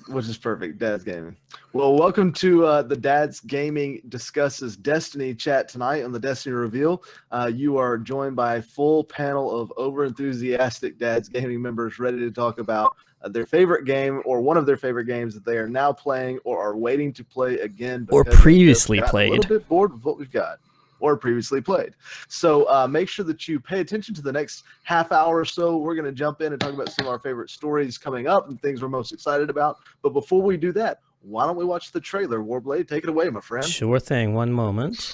which is perfect. Dad's Gaming. Well, welcome to the Dad's Gaming Discusses Destiny chat tonight on the Destiny Reveal. You are joined by a full panel of over-enthusiastic Dad's Gaming members ready to talk about their favorite game or one of their favorite games that they are now playing or are waiting to play again. Or previously played. A little bit bored with what we've got. Or previously played. So make sure that you pay attention to the next half hour or so. We're going to jump in and talk about some of our favorite stories coming up and things we're most excited about. But before we do that, why don't we watch the trailer? Warblade, take it away, my friend. Sure thing. One moment.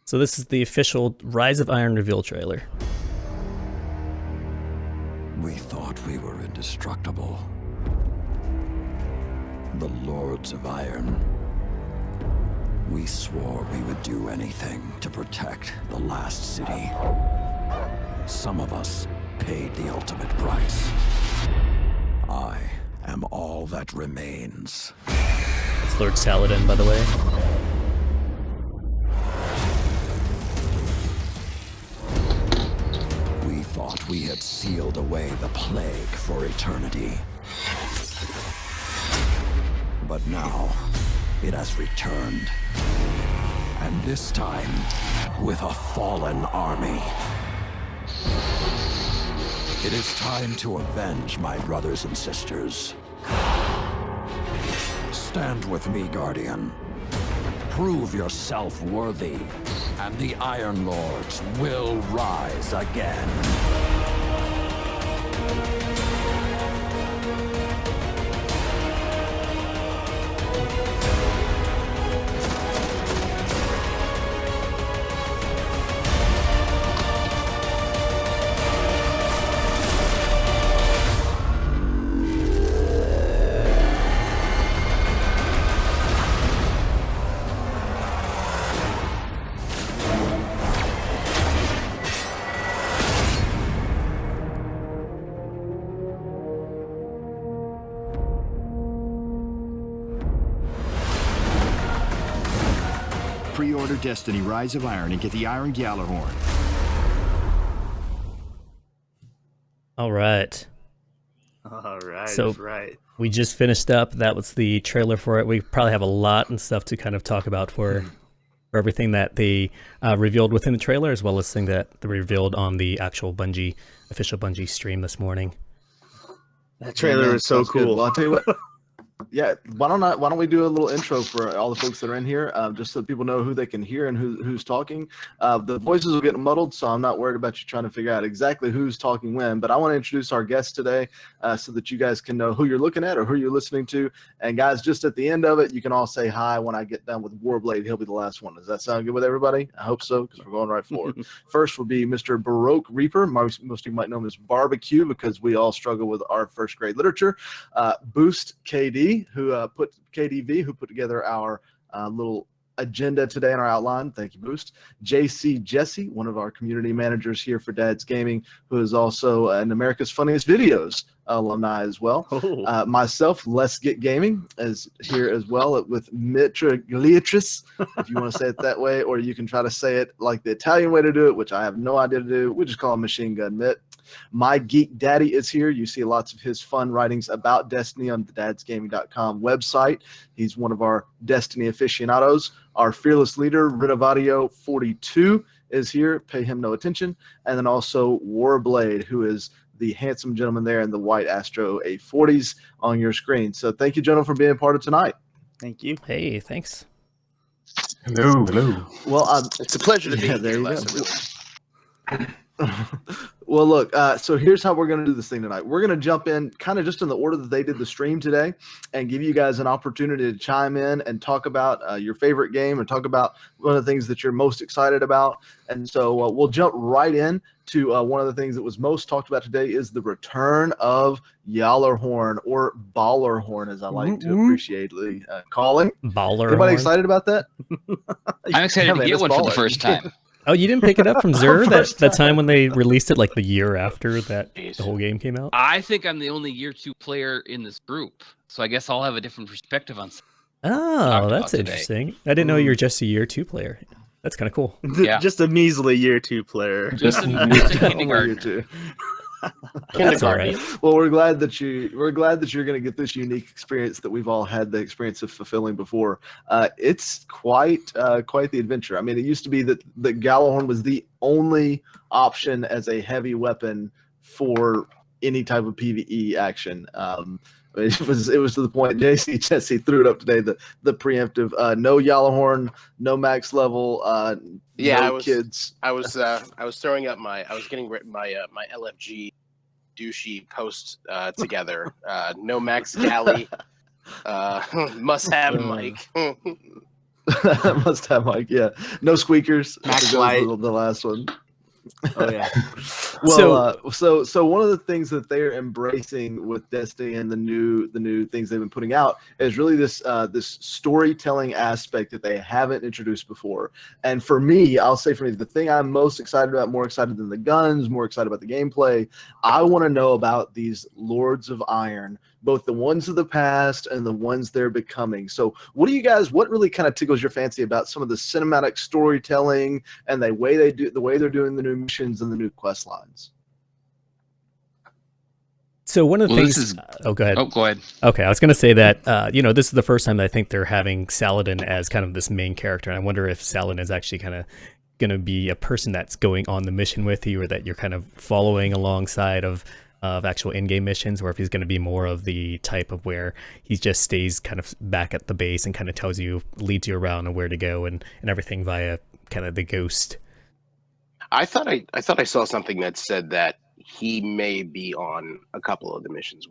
So this is the official Rise of Iron reveal trailer. We thought we were indestructible. The Lords of Iron. We swore we would do anything to protect the last city. Some of us paid the ultimate price. I am all that remains. It's Lord Saladin, by the way. We thought we had sealed away the plague for eternity. But now, it has returned. And this time, with a fallen army. It is time to avenge my brothers and sisters. Stand with me, Guardian. Prove yourself worthy, and the Iron Lords will rise again. Pre-order Destiny Rise of Iron and get the Iron Gjallarhorn. All right. So we just finished up. That was the trailer for it. We probably have a lot and stuff to kind of talk about for everything that they revealed within the trailer, as well as thing that they revealed on the actual official Bungie stream this morning. That trailer is so cool. Well, I'll tell you what. Yeah, why don't we do a little intro for all the folks that are in here, just so people know who they can hear and who's talking. The voices will get muddled, so I'm not worried about you trying to figure out exactly who's talking when. But I want to introduce our guest today, so that you guys can know who you're looking at or who you're listening to. And guys, just at the end of it, you can all say hi when I get done with Warblade. He'll be the last one. Does that sound good with everybody? I hope so, because we're going right for it. First will be Mr. Baroque Reaper. Most of you might know him as Barbecue, because we all struggle with our first grade literature. Boost KD, who put together our little agenda today in our outline. Thank you, Boost. JC Jesse, one of our community managers here for Dad's Gaming, who is also an America's Funniest Videos alumni as well. Myself, Let's Get Gaming, is here as well with Mitragliatris, if you want to say it that way, or you can try to say it like the Italian way to do it, which I have no idea to do. We just call him Machine Gun Mitt. My Geek Daddy is here. You see lots of his fun writings about Destiny on the dadsgaming.com website. He's one of our Destiny aficionados. Our fearless leader, Renovadio42, is here. Pay him no attention. And then also Warblade, who is the handsome gentleman there in the white Astro A40s on your screen. So thank you, gentlemen, for being part of tonight. Thank you. Hey, thanks. Hello. Well, It's a pleasure to be there here, you Les. go. Well, look, so here's how we're going to do this thing tonight. We're going to jump in kind of just in the order that they did the stream today and give you guys an opportunity to chime in and talk about your favorite game and talk about one of the things that you're most excited about. And so we'll jump right in to one of the things that was most talked about today is the return of Gjallarhorn, or Ballerhorn, as I like to appreciately calling. Ballerhorn. Anybody excited about that? I'm excited to man, get it's one for the baller. first time. Oh, you didn't pick it up from Zur First that time when they released it, like the year after that the whole game came out? I think I'm the only year 2 player in this group, so I guess I'll have a different perspective on. Oh, that's interesting. I didn't know you were just a year 2 player. That's kind of cool. Yeah. Just a measly year 2 player. Just a Only kindergartner. you two. That's all right. Well, we're glad that you're going to get this unique experience that we've all had the experience of fulfilling before. It's quite the adventure. I mean, it used to be that the Gjallarhorn was the only option as a heavy weapon for any type of PvE action. It was to the point Jesse threw it up today, the preemptive no Gjallarhorn, no max level, no kids. I was throwing up my LFG douchey post together. No max galley. Must have mic. Must have mic. Yeah, no squeakers. Max That light. was the last one. Oh yeah. Well, so one of the things that they're embracing with Destiny and the new things they've been putting out is really this storytelling aspect that they haven't introduced before. And for me, the thing I'm most excited about, more excited than the guns, more excited about the gameplay, I want to know about these Lords of Iron, both the ones of the past and the ones they're becoming. So what really kind of tickles your fancy about some of the cinematic storytelling and the way they're doing the new missions and the new quest lines? So one of the things. Go ahead. Oh, go ahead. Okay, I was going to say that this is the first time that I think they're having Saladin as kind of this main character, and I wonder if Saladin is actually kind of going to be a person that's going on the mission with you, or that you're kind of following alongside of actual in-game missions, or if he's going to be more of the type of where he just stays kind of back at the base and kind of leads you around and where to go and everything via kind of the ghost. I thought I saw something that said that he may be on a couple of the missions.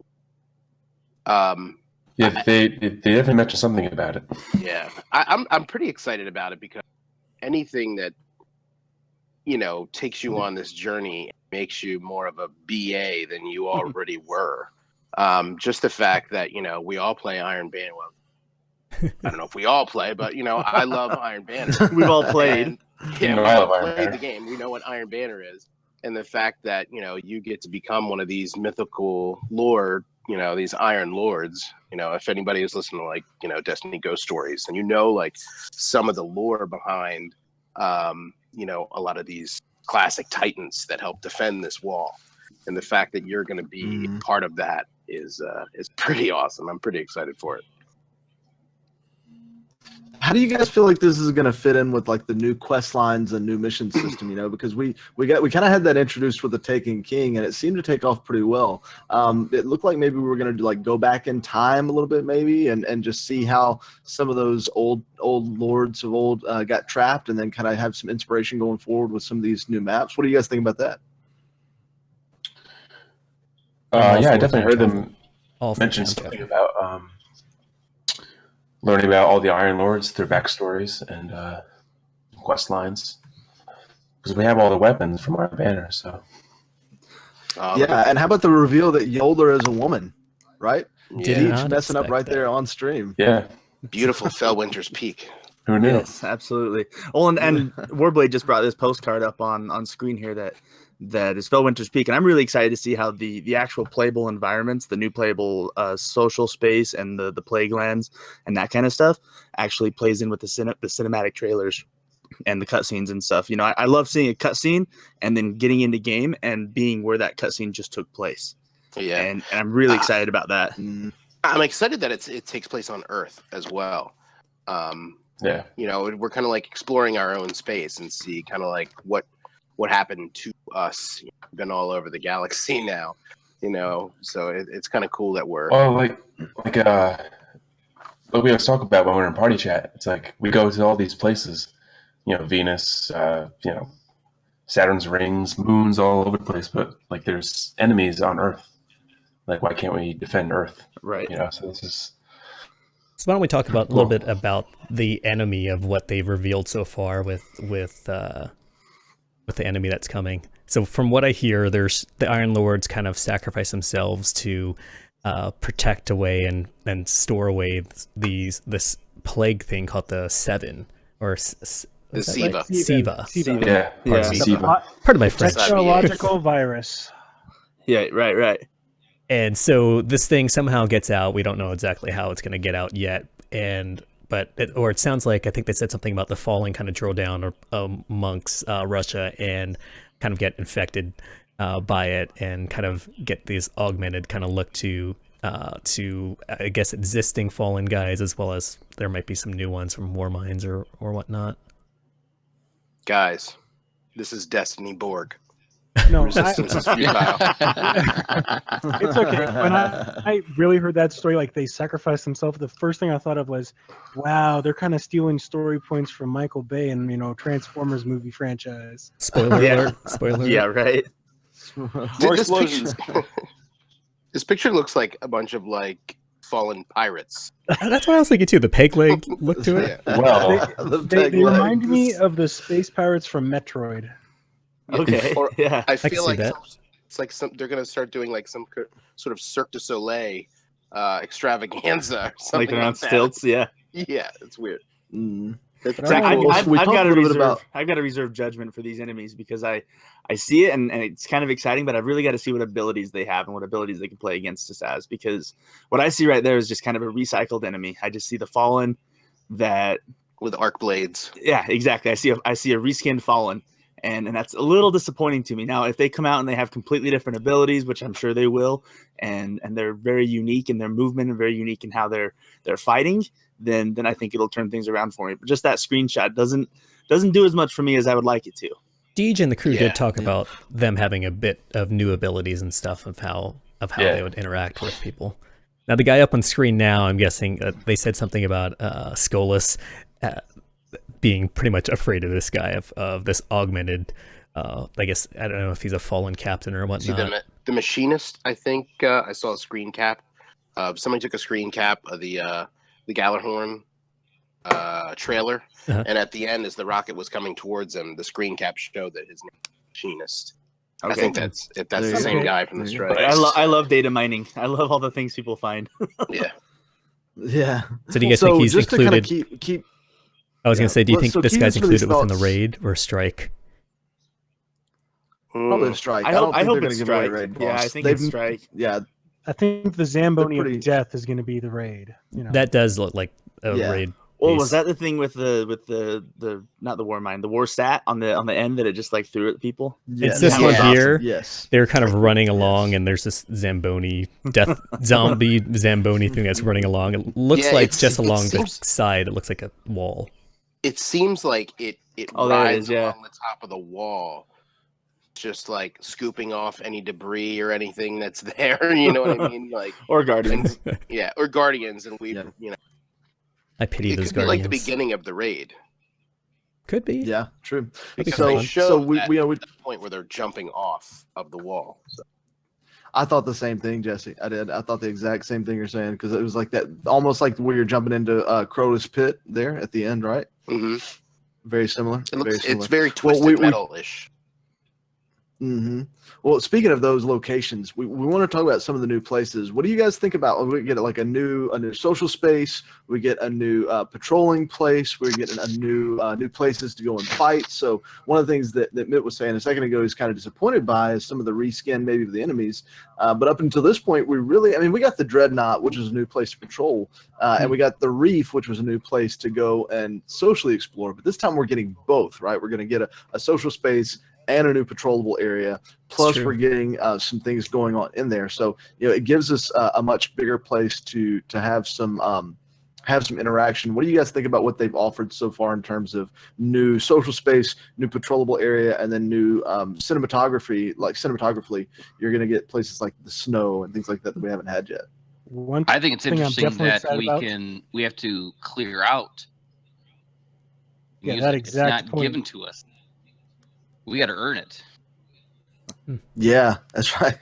Yeah, they definitely mentioned something about it. Yeah, I'm pretty excited about it because anything that takes you on this journey makes you more of a BA than you already were. Just the fact that we all play Iron Banner. Well, I don't know if we all play, but I love Iron Banner. We've all played. We I love all Iron played Banner. the game. We know what Iron Banner is, and the fact that you get to become one of these mythical lore, these Iron Lords. If anybody is listening to Destiny Ghost Stories, and like some of the lore behind a lot of these classic titans that help defend this wall, and the fact that you're going to be part of that is pretty awesome. I'm pretty excited for it. How do you guys feel like this is going to fit in with like the new quest lines and new mission system? Because we kind of had that introduced with the Taken King, and it seemed to take off pretty well. It looked like maybe we were going to go back in time a little bit, maybe, and just see how some of those old lords of old got trapped, and then kind of have some inspiration going forward with some of these new maps. What do you guys think about that? Yeah, I definitely heard them mention something about learning about all the Iron Lords, their backstories, and quest lines. Because we have all the weapons from Iron Banner, so. Yeah, and how about the reveal that Yoldar is a woman, right? Yeah. Deej messing up right there on stream. Yeah. Beautiful Fellwinter's Peak. Who knew? Yes, absolutely. Well, and Warblade just brought this postcard up on screen here that is Fellwinter's Peak, and I'm really excited to see how the actual playable environments, the new playable social space, and the plague lands and that kind of stuff actually plays in with the cinematic trailers and the cutscenes and stuff. I love seeing a cutscene and then getting into game and being where that cutscene just took place. Yeah, and I'm really excited about that. I'm excited that it takes place on Earth as well. Yeah, we're kind of like exploring our own space and see kind of like what happened to us. We've been all over the galaxy now, so it's kind of cool that we're like what we always talk about when we're in party chat. It's like we go to all these places, Venus, Saturn's rings, moons all over the place, but like there's enemies on Earth. Like, why can't we defend Earth? Right. So this is. So why don't we talk about a little bit about the enemy of what they've revealed so far with the enemy that's coming. So from what I hear, there's the Iron Lords kind of sacrifice themselves to protect away and store away this plague thing called the Seven or the Siva. Right? Siva. Yeah. Part of my French. Bacteriological virus. Yeah. Right. And so this thing somehow gets out. We don't know exactly how it's going to get out yet. But it sounds like, I think they said something about the falling kind of drill down amongst Russia and kind of get infected. buy it and kind of get these augmented kind of look to I guess existing Fallen guys, as well as there might be some new ones from War Minds or whatnot. Guys, this is Destiny Borg. No, Resistance is futile. It's okay. When I really heard that story, like they sacrificed themselves, the first thing I thought of was, wow, they're kind of stealing story points from Michael Bay and Transformers movie franchise. Spoiler alert! Spoiler. Yeah, right. More explosions. This picture looks like a bunch of like fallen pirates. That's what I was thinking too. The peg leg look to it. Well, They remind me of the space pirates from Metroid. Okay. Or, Yeah. I can feel see like that. it's like they're gonna start doing like some sort of Cirque du Soleil extravaganza or something. Like they're on that. stilts. Yeah. Yeah, it's weird. Zach, Cool. I've We got talked a to little bit reserve. about- I've got to reserve judgment for these enemies because I see it and it's kind of exciting, but I've really got to see what abilities they have and what abilities they can play against us as, because what I see right there is just kind of a recycled enemy. I just see the Fallen that With arc blades. yeah, exactly. I see a reskinned Fallen, and that's a little disappointing to me. Now, if they come out and they have completely different abilities, which I'm sure they will, and they're very unique in their movement and very unique in how they're fighting, then I think it'll turn things around for me. But just that screenshot doesn't do as much for me as I would like it to. Deej and the crew did talk about them having a bit of new abilities and stuff of how they would interact with people. Now, the guy up on screen now, I'm guessing they said something about Skolas being pretty much afraid of this guy, of this augmented. I guess I don't know if he's a fallen captain or whatnot. See the machinist. I think I saw a screen cap. Somebody took a screen cap of the Galahorn trailer, and at the end, as the rocket was coming towards him, the screen cap showed that his name was Machinist. Okay. I think that's the same guy from the strike. I love data mining. I love all the things people find. Yeah. Yeah. So do you guys think he's just included? To kind of keep I was going to say, do you think so this keep guy's us for these included within the thoughts. raid or strike? Probably a strike. I don't think hope they're it's going to give away strike. raid Yeah, boss. I think it's strike. Yeah, I think the Zamboni pretty- of death is going to be the raid. That does look like a Yeah. raid. Well, piece. was that the thing with the not the war mine, the war stat on the end that it just like threw at people? It's this one awesome. here. Yes. They're kind of running along, and there's this Zamboni zombie Zamboni thing that's running along. It looks Yeah, like it's- just it along the seems- side. It looks like a wall. It seems like it Oh, there it rides is, yeah. along the top of the wall, just like scooping off any debris or anything that's there. You know what I mean? Like Or Guardians. yeah, or Guardians, and we, Yeah. you know, I pity it those could be guardians. like the beginning of the raid. Could be. Yeah, true. Because So- they showed so we- that we- at the point where they're jumping off of the wall. So. I thought the same thing, Jesse. I did. I thought the exact same thing you're saying, because it was like that, almost like where you're jumping into Crota's pit there at the end, right? Mm-hmm. Very similar. It looks, very similar. it's very Well, twisted metal-ish. Mm-hmm. Well, speaking of those locations, we want to talk about some of the new places. What do you guys think about? We get like a new social space. We get a new patrolling place. We're getting a new places to go and fight. So one of the things that Mitt was saying a second ago he's kind of disappointed by is some of the reskin maybe of the enemies. But up until this point, we got the Dreadnought, which is a new place to patrol, and we got the Reef, which was a new place to go and socially explore. But this time we're getting both, right? We're going to get a social space and a new patrollable area. Plus, we're getting some things going on in there. So, it gives us a much bigger place to have some interaction. What do you guys think about what they've offered so far in terms of new social space, new patrollable area, and then new cinematography? Like cinematographically, you're going to get places like the snow and things like that we haven't had yet. I think it's thing I'm interesting definitely that excited about. we have to clear out. Yeah, music. that exact It's not point. given to us. We got to earn it. Yeah, that's right.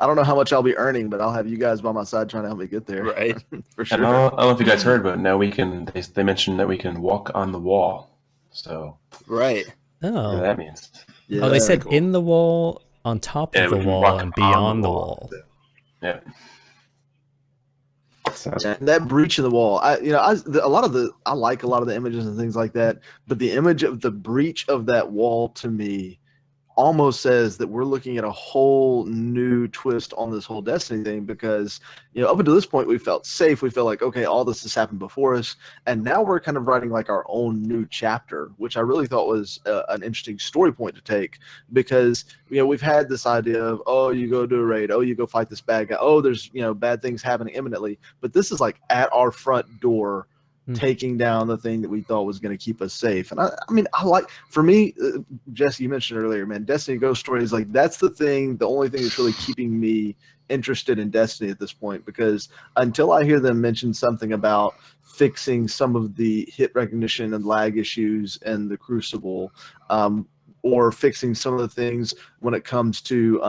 I don't know how much I'll be earning, but I'll have you guys by my side trying to help me get there. Right. For I sure. don't know if you guys heard, but now we can. They mentioned that we can walk on the wall. So Right. whatever Oh, that means. Yeah, oh, they said cool. in the wall, on top Yeah, of we the can wall, walk and on beyond the the wall. wall. Yeah. Sounds Yeah, that breach in the wall. I like a lot of the images and things like that, but the image of the breach of that wall to me almost says that we're looking at a whole new twist on this whole Destiny thing, because up until this point we felt safe. We felt like, okay, all this has happened before us, and now we're kind of writing like our own new chapter, which I really thought was an interesting story point to take, because we've had this idea of, oh, you go do a raid, oh, you go fight this bad guy, oh, there's bad things happening imminently, but this is like at our front door, taking down the thing that we thought was going to keep us safe. And I mean, for me, Jesse, you mentioned earlier, man, Destiny Ghost Stories, like that's the only thing that's really keeping me interested in Destiny at this point, because until I hear them mention something about fixing some of the hit recognition and lag issues in the Crucible, or fixing some of the things when it comes to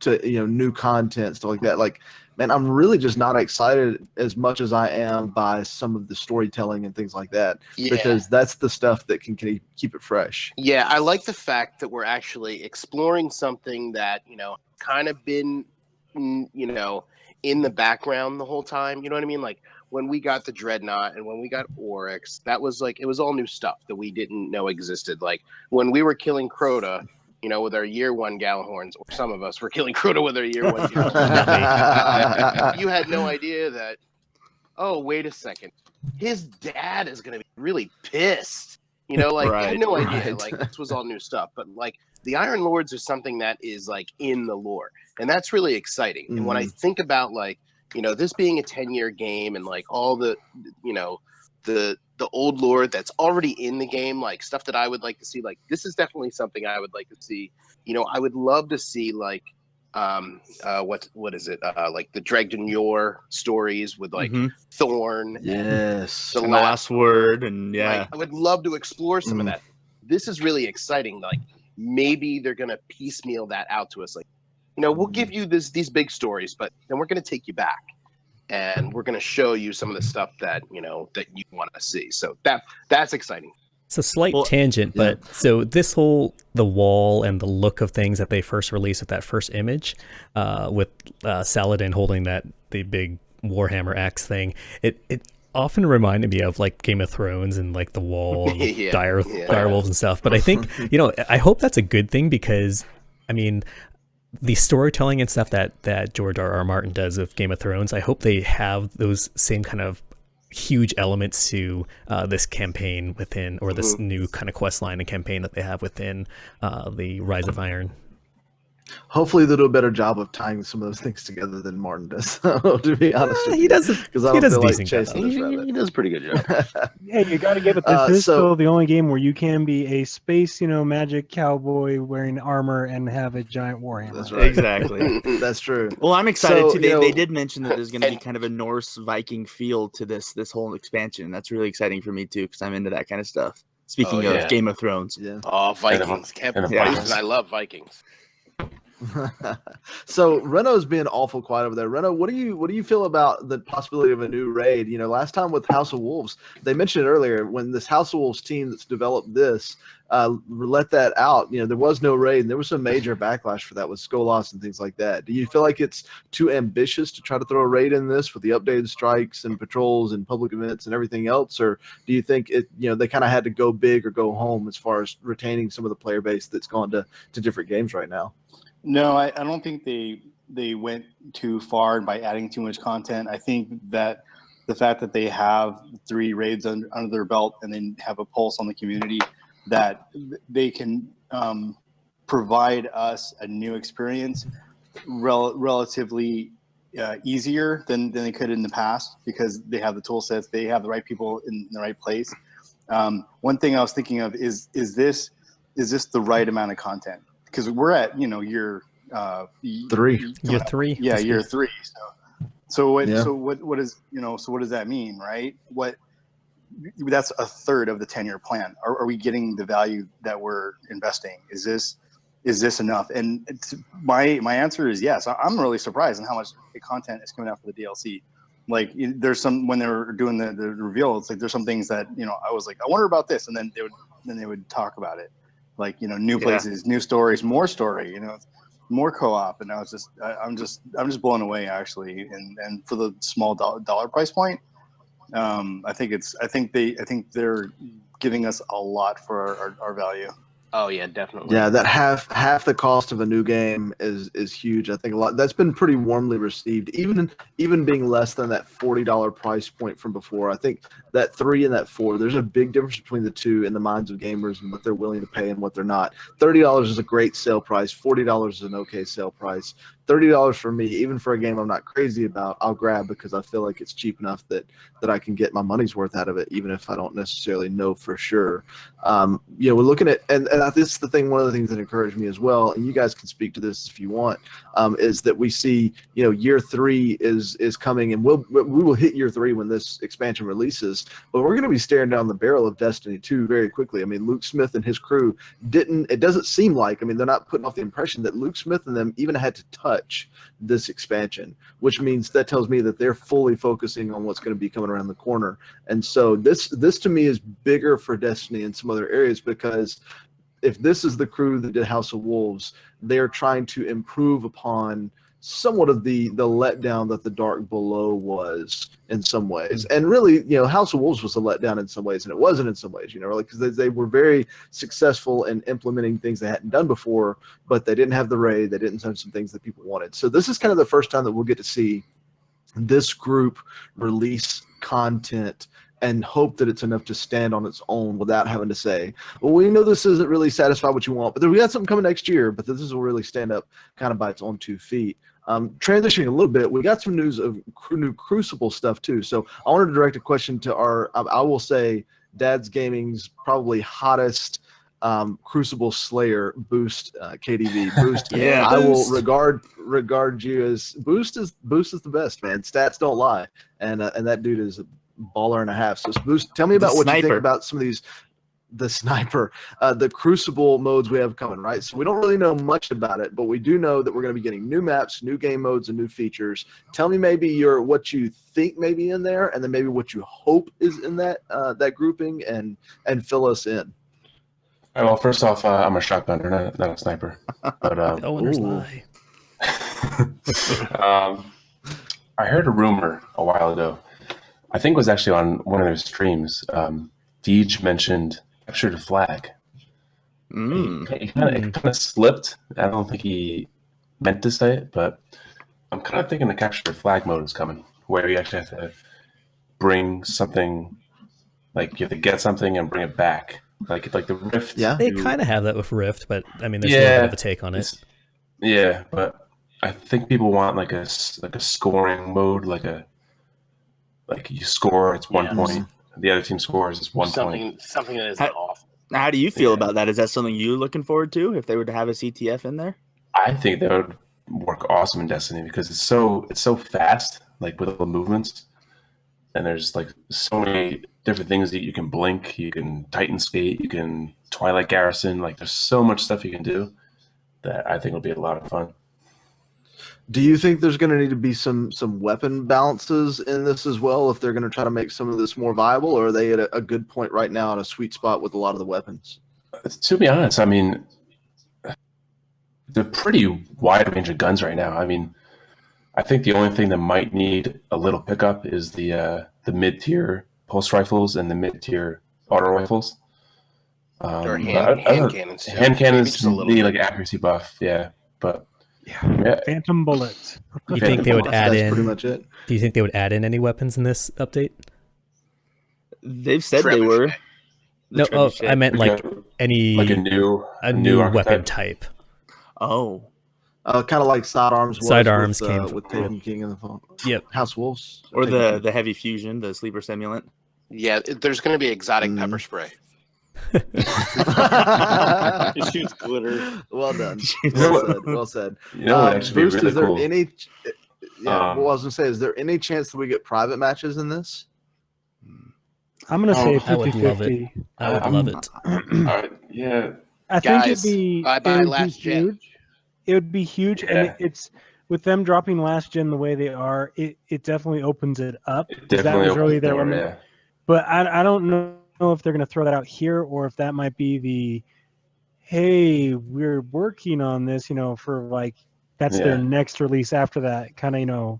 new content, stuff like that, like, man, I'm really just not excited as much as I am by some of the storytelling and things like that, because that's the stuff that can keep it fresh. Yeah, I like the fact that we're actually exploring something that, kind of been, in the background the whole time. You know what I mean? Like when we got the Dreadnought and when we got Oryx, that was like, it was all new stuff that we didn't know existed. Like when we were killing Crota, with our year one Galahorns, or some of us were killing Crota with our year one Galahorns. You had no idea that, oh, wait a second, his dad is going to be really pissed. I had no idea. Like, this was all new stuff. But, like, the Iron Lords are something that is, like, in the lore. And that's really exciting. And when I think about, like, this being a 10-year game and, like, all the, the old lore that's already in the game, like stuff that I would like to see, like this is definitely something I would like to see. I would love to see like what is it? Like the Dregden Yor stories with like Thorn. Yes. The last word. And I would love to explore some of that. This is really exciting. Like maybe they're gonna piecemeal that out to us. Like, we'll give you these big stories, but then we're gonna take you back. And we're going to show you some of the stuff that that you want to see. So that's exciting. It's a slight tangent, but so this whole the wall and the look of things that they first released with that first image, with Saladin holding the big Warhammer axe thing, it often reminded me of like Game of Thrones and like the wall and dire wolves and stuff. But I think I hope that's a good thing, because I mean, the storytelling and stuff that George R.R. Martin does of Game of Thrones, I hope they have those same kind of huge elements to this campaign within, or this new kind of quest line and campaign that they have within the Rise of Iron. Hopefully they'll do a better job of tying some of those things together than Martin does. To be honest, he does. Because I don't feel like chasing this rabbit. He does a pretty good job. Yeah, you got to give it. This is still the only game where you can be a space, magic cowboy wearing armor and have a giant warhammer. That's right. Exactly. That's true. Well, I'm excited too. They did mention that there's going to be kind of a Norse Viking feel to this whole expansion. That's really exciting for me too, because I'm into that kind of stuff. Speaking of Game of Thrones. Yeah. Oh, Vikings. I love Vikings. So Reno's being awful quiet over there. Reno, what do you feel about the possibility of a new raid? Last time with House of Wolves, they mentioned it earlier, when this House of Wolves team that's developed this let that out, there was no raid, and there was some major backlash for that with Skolas and things like that. Do you feel like it's too ambitious to try to throw a raid in this with the updated strikes and patrols and public events and everything else, or do you think they kind of had to go big or go home as far as retaining some of the player base that's gone to different games right now? No, I don't think they went too far by adding too much content. I think that the fact that they have 3 raids under their belt and then have a pulse on the community, that they can provide us a new experience relatively easier than they could in the past, because they have the tool sets, they have the right people in the right place. One thing I was thinking of is this the right amount of content? Because we're at year 3. Year 3. Yeah, year 3. So what does that mean, right? That's a third of the 10-year plan. Are we getting the value that we're investing? Is this enough? And my answer is yes. I'm really surprised in how much content is coming out for the DLC. Like there's some, when they were doing the reveal, it's like there's some things that I was like, I wonder about this, and then they would talk about it. Like, new places, new stories, more story, more co-op. And I was just, I'm just blown away actually. And for the small dollar price point, I think they're giving us a lot for our value. Oh yeah, definitely. Yeah, that half the cost of a new game is huge. I think a lot that's been pretty warmly received, even being less than that $40 price point from before. I think that 3 and that 4, there's a big difference between the two in the minds of gamers and what they're willing to pay and what they're not. $30 is a great sale price. $40 is an okay sale price. $30 for me, even for a game I'm not crazy about, I'll grab because I feel like it's cheap enough that I can get my money's worth out of it, even if I don't necessarily know for sure. We're looking at, and this is the thing. One of the things that encouraged me as well, and you guys can speak to this if you want, is that we see, year 3 is coming, and we will hit year 3 when this expansion releases. But we're going to be staring down the barrel of Destiny 2 very quickly. I mean, Luke Smith and his crew it doesn't seem like, they're not putting off the impression that Luke Smith and them even had to touch this expansion, which means that tells me that they're fully focusing on what's going to be coming around the corner. And so this to me is bigger for Destiny in some other areas, because if this is the crew that did House of Wolves, they're trying to improve upon somewhat of the letdown that the Dark Below was in some ways. And really, House of Wolves was a letdown in some ways, and it wasn't in some ways, because they were very successful in implementing things they hadn't done before, but they didn't have the raid, they didn't have some things that people wanted. So this is kind of the first time that we'll get to see this group release content and hope that it's enough to stand on its own without having to say, well, we know this isn't really satisfy what you want, but we got something coming next year, but this will really stand up kind of by its own 2 feet. Transitioning a little bit, we got some news of new Crucible stuff too. So I wanted to direct a question to I will say, DadsGaming's probably hottest Crucible Slayer, Boost, KDV. Boost. Yeah, I will Boost. regard you as Boost is the best, man. Stats don't lie, and that dude is a baller and a half. So Boost, tell me about what you think about some of these. The sniper, the Crucible modes we have coming, right? So we don't really know much about it, but we do know that we're going to be getting new maps, new game modes, and new features. Tell me maybe what you think may be in there, and then maybe what you hope is in that grouping, and fill us in. All right, well, first off, I'm a shotgunner, not a sniper. But Owners lie. I heard a rumor a while ago. I think it was actually on one of their streams. Deej mentioned capture the flag. He kind of slipped. I don't think he meant to say it, but I'm kind of thinking the capture the flag mode is coming, where you actually have to bring something, like you have to get something and bring it back, like the Rift. Yeah, they kind of have that with Rift, but there's a little bit of a take on it. Yeah, but I think people want like a scoring mode, like you score, it's 1 point. The other team scores is 1 point. Something that is off. How do you feel about that? Is that something you're looking forward to if they were to have a CTF in there? I think that would work awesome in Destiny because it's so fast, like with all the movements, and there's like so many different things that you can blink, you can Titan skate, you can Twilight Garrison. Like there's so much stuff you can do that I think will be a lot of fun. Do you think there's going to need to be some weapon balances in this as well if they're going to try to make some of this more viable, or are they at a good point right now at a sweet spot with a lot of the weapons? To be honest, I mean, they're pretty wide range of guns right now. I mean, I think the only thing that might need a little pickup is the mid-tier pulse rifles and the mid-tier auto rifles. Or hand cannons. Hand cannons need like accuracy buff, yeah, but. Yeah. Phantom bullets. Do you think they would add in? Pretty much it. Do you think they would add in any weapons in this update? They've said they were. No, I meant like any a new weapon type. Oh, kind of like sidearms. Sidearms with Tatum King in the phone. Yep. House Wolves or the heavy fusion, the sleeper simulant. Yeah, there's going to be exotic pepper spray. It shoots glitter. Well done. Well said. You know what actually Bruce, really is there cool? any? Yeah. Well, I was gonna say, is there any chance that we get private matches in this? I'm gonna say 50-50. I would love it. I would love it. Yeah. I think it'd be Gen. It would be huge, and it's with them dropping last gen the way they are. It definitely opens it up. That was really their limit. Yeah. But I don't know if they're going to throw that out here or if that might be the, hey, we're working on this, for like that's their next release after that kind of,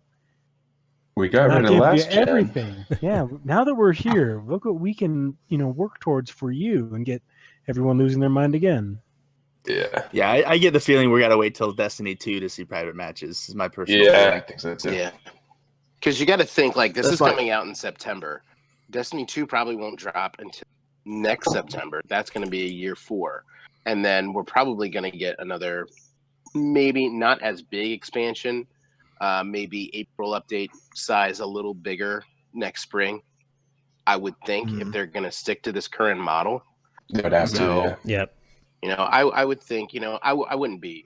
we got rid of last gen. Everything. Yeah. Now that we're here, look what we can, work towards for you and get everyone losing their mind again. Yeah. I get the feeling we gotta wait till Destiny 2 to see private matches. Is my personal Yeah, feeling. I think so too. Yeah, because you got to think like this That's is coming out in September. Destiny 2 probably won't drop until next September. That's going to be a year 4, and then we're probably going to get another, maybe not as big expansion, maybe April update size a little bigger next spring. I would think if they're going to stick to this current model. It would have to. Yeah. Yep. You know, I would think, you know, I wouldn't be,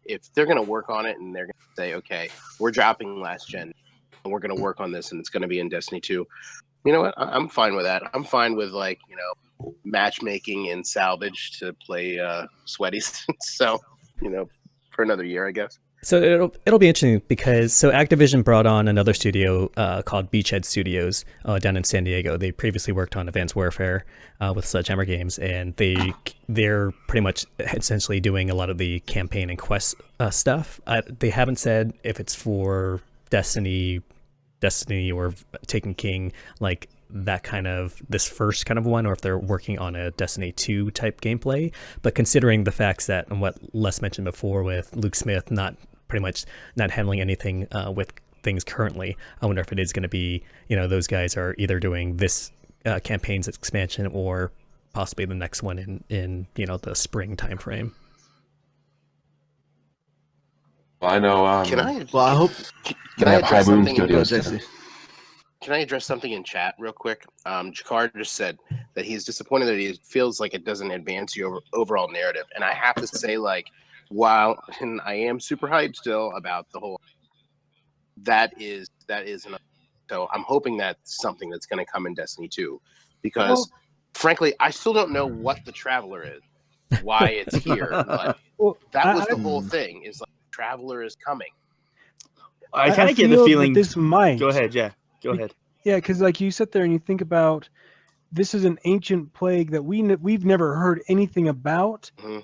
if they're going to work on it and they're going to say, okay, we're dropping last gen and we're going to work on this and it's going to be in Destiny 2. You know what? I'm fine with that. I'm fine with, like, you know, matchmaking and salvage to play sweaties. So, you know, for another year, I guess. So it'll be interesting because Activision brought on another studio called Beachhead Studios down in San Diego. They previously worked on Advanced Warfare with Sledgehammer Games, and they're pretty much essentially doing a lot of the campaign and quest stuff. They haven't said if it's for Destiny or Taken King, like that kind of, this first kind of one, or if they're working on a Destiny 2 type gameplay. But considering the facts that, and what Les mentioned before with Luke Smith pretty much not handling anything with things currently, I wonder if it is going to be, you know, those guys are either doing this campaign's expansion or possibly the next one in you know, the spring time frame. Well, I know. I hope. Can I address something? Can I address something in chat real quick? Jakar just said that he's disappointed that he feels like it doesn't advance the overall narrative, and I have to say, like, while and I am super hyped still about the whole, that is so I'm hoping that's something that's going to come in Destiny 2, because frankly, I still don't know what the Traveler is, why it's here. But that was the whole thing. Is like, Traveler is coming. I kind of get the feeling this might. Go ahead, yeah. Go ahead. Yeah, because like you sit there and you think about, this is an ancient plague that we've never heard anything about. Mm-hmm.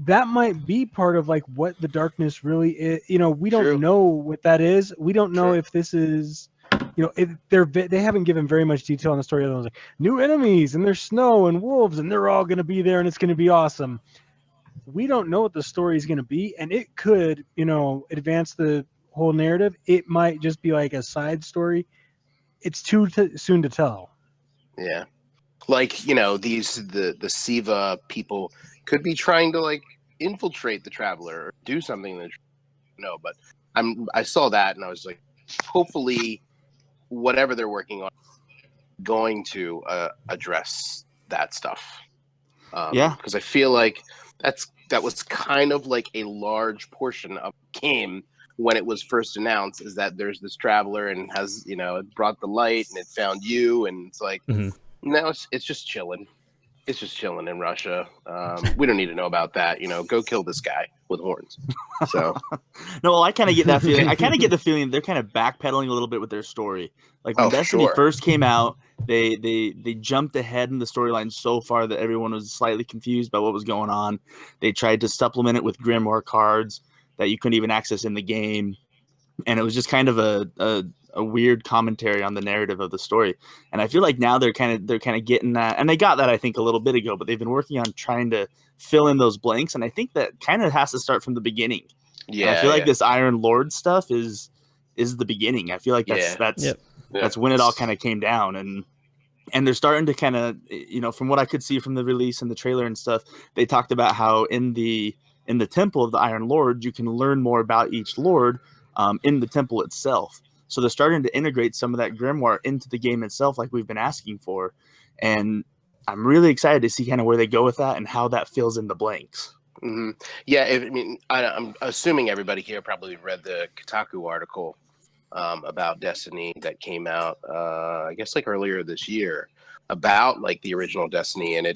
That might be part of like what the darkness really is. You know, we don't know what that is. We don't know if this is, you know, if they haven't given very much detail on the story. Of those, like, new enemies and there's snow and wolves and they're all going to be there and it's going to be awesome. We don't know what the story is going to be, and it could, you know, advance the whole narrative. It might just be like a side story. It's too soon to tell. Yeah, like, you know, the Siva people could be trying to, like, infiltrate the Traveler or do something that, no, but I saw that and I was like, hopefully whatever they're working on going to address that stuff. Because I feel like that was kind of like a large portion of the game when it was first announced, is that there's this Traveler and has, you know, it brought the light and it found you, and it's like, now it's just chilling. It's just chilling in Russia. We don't need to know about that. You know, go kill this guy with horns. So, no, well, I kind of get that feeling. I kind of get the feeling they're kind of backpedaling a little bit with their story. Like when Destiny first came out, they jumped ahead in the storyline so far that everyone was slightly confused about what was going on. They tried to supplement it with Grimoire cards that you couldn't even access in the game, and it was just kind of a weird commentary on the narrative of the story. And I feel like now they're kind of getting that, and they got that, I think, a little bit ago, but they've been working on trying to fill in those blanks. And I think that kind of has to start from the beginning. Yeah. And I feel like this Iron Lord stuff is the beginning. I feel like that's when it all kind of came down, and they're starting to kind of, you know, from what I could see from the release and the trailer and stuff, they talked about how in the temple of the Iron Lord, you can learn more about each Lord in the temple itself. So they're starting to integrate some of that grimoire into the game itself, like we've been asking for. And I'm really excited to see kind of where they go with that and how that fills in the blanks. Mm-hmm. Yeah, I mean, I'm assuming everybody here probably read the Kotaku article about Destiny that came out, I guess, like earlier this year, about like the original Destiny, and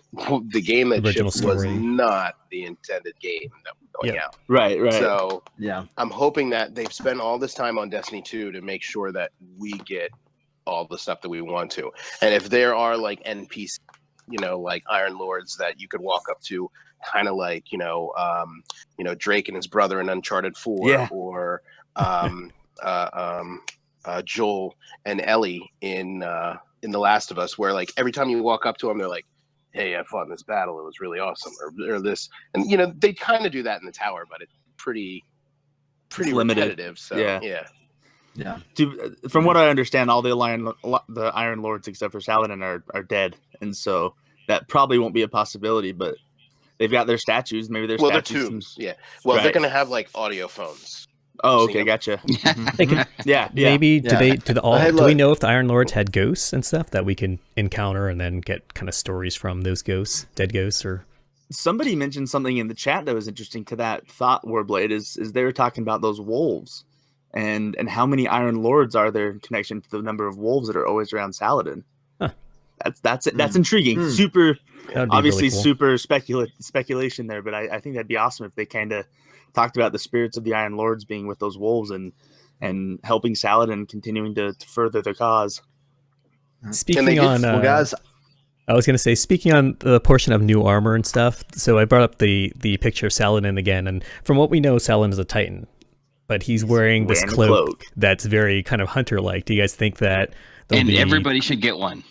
the game that shipped was not the intended game that was going out. Right. So I'm hoping that they've spent all this time on Destiny 2 to make sure that we get all the stuff that we want to. And if there are like NPC, you know, like Iron Lords that you could walk up to, kind of like, you know, Drake and his brother in Uncharted 4, or Joel and Ellie in The Last of Us, where like every time you walk up to them, they're like, hey, I fought in this battle, it was really awesome, or this, and you know, they kind of do that in the tower, but it's pretty limited. repetitive. So yeah. From what I understand, all the Iron Lords except for Saladin are dead, and so that probably won't be a possibility. But they've got their statues. Maybe their Well, statues. the tombs. Yeah. Well, Right. they're going to have like audio phones. Oh, okay, gotcha. They could, maybe do we know if the Iron Lords had ghosts and stuff that we can encounter and then get kind of stories from those ghosts, dead ghosts, or somebody mentioned something in the chat that was interesting to that thought, Warblade, is they were talking about those wolves and how many Iron Lords are there in connection to the number of wolves that are always around Saladin. Huh. That's intriguing. Super, obviously really cool. super speculation there, but I think that'd be awesome if they kind of talked about the spirits of the Iron Lords being with those wolves and helping Saladin continuing to further the cause. Speaking on, guys, I was going to say, speaking on the portion of new armor and stuff, so I brought up the picture of Saladin again, and from what we know, Saladin is a Titan, but he's wearing this cloak that's very kind of hunter-like. Do you guys think that... everybody should get one.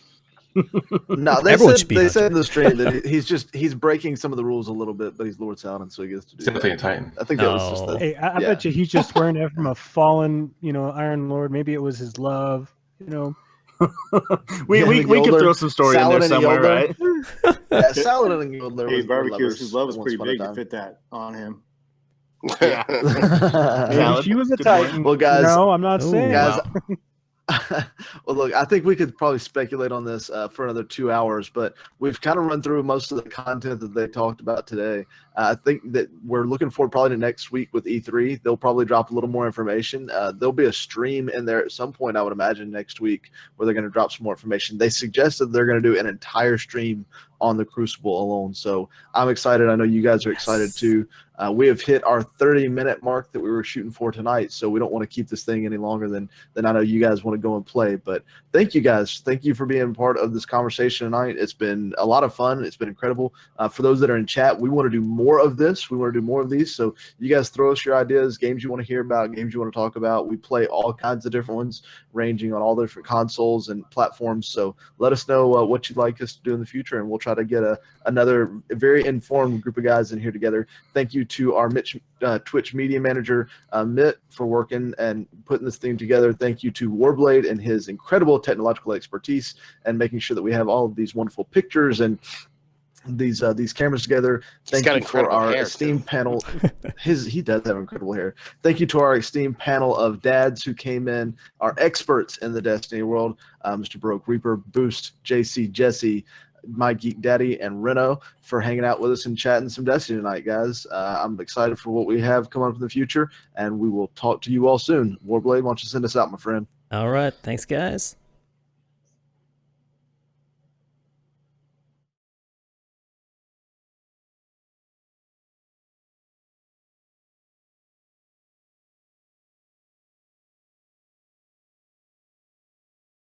No, they said in the stream that he's breaking some of the rules a little bit, but he's Lord Saladin, so he gets to do definitely a Titan. I think that was just the... Hey, I bet you he's just wearing it from a fallen, Iron Lord. Maybe it was his love, we could throw some story in there somewhere, right? Yeah, Saladin and Yodler. Hey, Barbecues, his love was pretty big to fit that on him. Yeah. Maybe she was a Titan. Well, guys, no, I'm not saying. Guys, well, look, I think we could probably speculate on this for another 2 hours, but we've kind of run through most of the content that they talked about today. I think that we're looking forward probably to next week with E3. They'll probably drop a little more information. There'll be a stream in there at some point, I would imagine, next week where they're going to drop some more information. They suggested they're going to do an entire stream on the Crucible alone. So I'm excited. I know you guys are excited too. We have hit our 30-minute mark that we were shooting for tonight, so we don't want to keep this thing any longer than I know you guys want to go and play. But thank you guys. Thank you for being part of this conversation tonight. It's been a lot of fun. It's been incredible. For those that are in chat, we want to do more of this. We want to do more of these. So you guys throw us your ideas, games you want to hear about, games you want to talk about. We play all kinds of different ones, ranging on all the different consoles and platforms. So let us know what you'd like us to do in the future, and we'll try to get another very informed group of guys in here together. Thank you to our Twitch media manager, Mitt, for working and putting this thing together. Thank you to Warblade and his incredible technological expertise and making sure that we have all of these wonderful pictures and these cameras together. Thank you for our esteemed panel. He does have incredible hair. Thank you to our esteemed panel of dads who came in, our experts in the Destiny world, Mr. Broke Reaper, Boost, JC, Jesse, My Geek Daddy, and Reno, for hanging out with us and chatting some Destiny tonight, guys. I'm excited for what we have coming up in the future, and we will talk to you all soon. Warblade, why don't you send us out, my friend? All right. Thanks, guys.